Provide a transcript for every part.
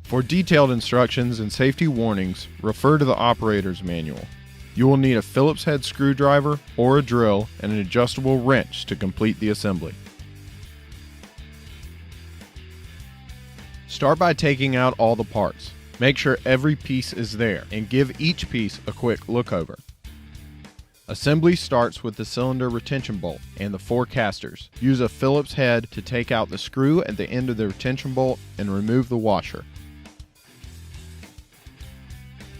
For detailed instructions and safety warnings, refer to the operator's manual. You will need a Phillips head screwdriver or a drill and an adjustable wrench to complete the assembly. Start by taking out all the parts. Make sure every piece is there and give each piece a quick look over. Assembly starts with the cylinder retention bolt and the 4 casters. Use a Phillips head to take out the screw at the end of the retention bolt and remove the washer.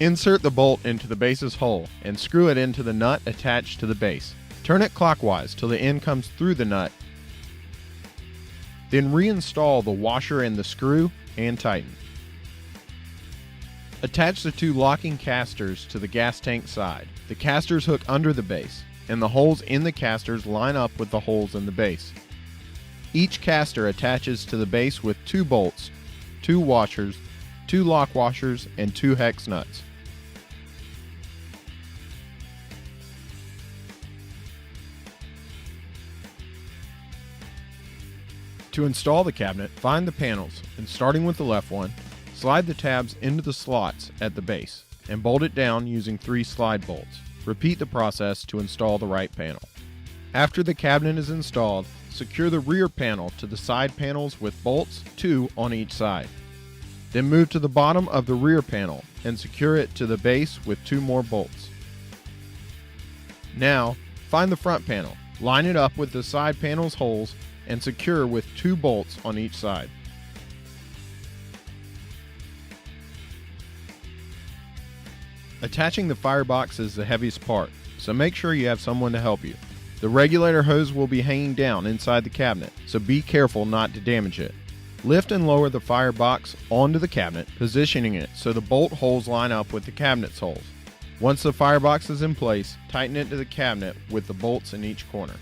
Insert the bolt into the base's hole and screw it into the nut attached to the base. Turn it clockwise till the end comes through the nut. Then reinstall the washer and the screw and tighten. Attach the 2 locking casters to the gas tank side. The casters hook under the base, and the holes in the casters line up with the holes in the base. Each caster attaches to the base with 2 bolts, 2 washers, 2 lock washers, and 2 hex nuts. To install the cabinet, find the panels, and starting with the left one, slide the tabs into the slots at the base and bolt it down using 3 slide bolts. Repeat the process to install the right panel. After the cabinet is installed, secure the rear panel to the side panels with bolts, 2 on each side. Then move to the bottom of the rear panel and secure it to the base with 2 more bolts. Now, find the front panel, line it up with the side panel's holes, and secure with 2 bolts on each side. Attaching the firebox is the heaviest part, so make sure you have someone to help you. The regulator hose will be hanging down inside the cabinet, so be careful not to damage it. Lift and lower the firebox onto the cabinet, positioning it so the bolt holes line up with the cabinet's holes. Once the firebox is in place, tighten it to the cabinet with the bolts in each corner.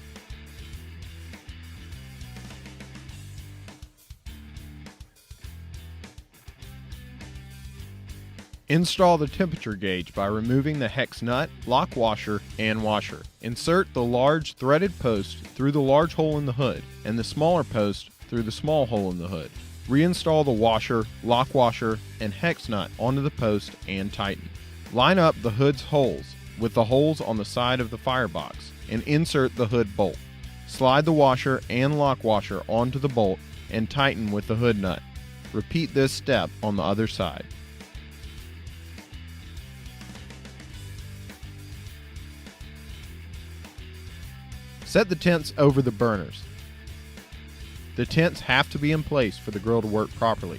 Install the temperature gauge by removing the hex nut, lock washer, and washer. Insert the large threaded post through the large hole in the hood and the smaller post through the small hole in the hood. Reinstall the washer, lock washer, and hex nut onto the post and tighten. Line up the hood's holes with the holes on the side of the firebox and insert the hood bolt. Slide the washer and lock washer onto the bolt and tighten with the hood nut. Repeat this step on the other side. Set the tents over the burners. The tents have to be in place for the grill to work properly.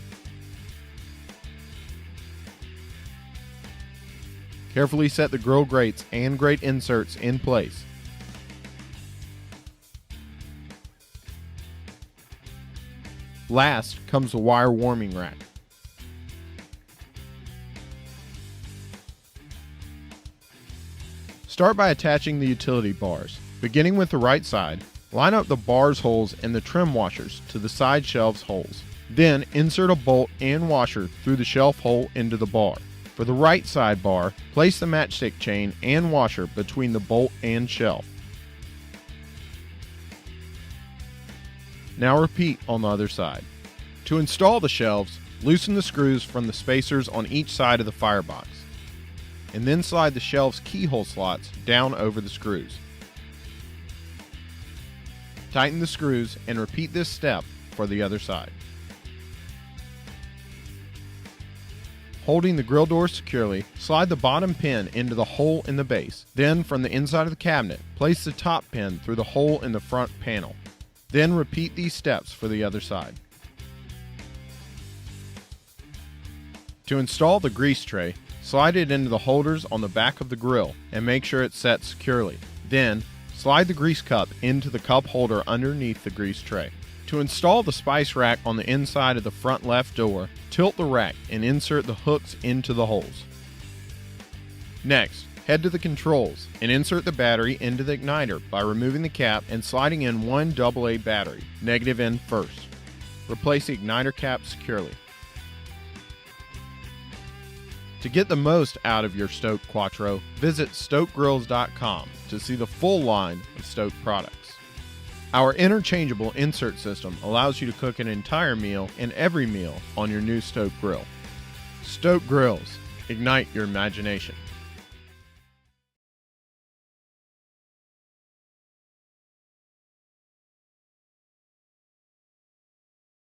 Carefully set the grill grates and grate inserts in place. Last comes the wire warming rack. Start by attaching the utility bars. Beginning with the right side, line up the bars holes and the trim washers to the side shelves holes. Then insert a bolt and washer through the shelf hole into the bar. For the right side bar, place the matchstick chain and washer between the bolt and shelf. Now repeat on the other side. To install the shelves, loosen the screws from the spacers on each side of the firebox, and then slide the shelves keyhole slots down over the screws. Tighten the screws and repeat this step for the other side. Holding the grill door securely, slide the bottom pin into the hole in the base. Then, from the inside of the cabinet, place the top pin through the hole in the front panel. Then repeat these steps for the other side. To install the grease tray, slide it into the holders on the back of the grill and make sure it's set securely. Then, slide the grease cup into the cup holder underneath the grease tray. To install the spice rack on the inside of the front left door, tilt the rack and insert the hooks into the holes. Next, head to the controls and insert the battery into the igniter by removing the cap and sliding in one AA battery, negative end first. Replace the igniter cap securely. To get the most out of your Stok Quattro, visit stokgrills.com to see the full line of Stok products. Our interchangeable insert system allows you to cook an entire meal and every meal on your new Stok grill. Stok Grills. Ignite your imagination.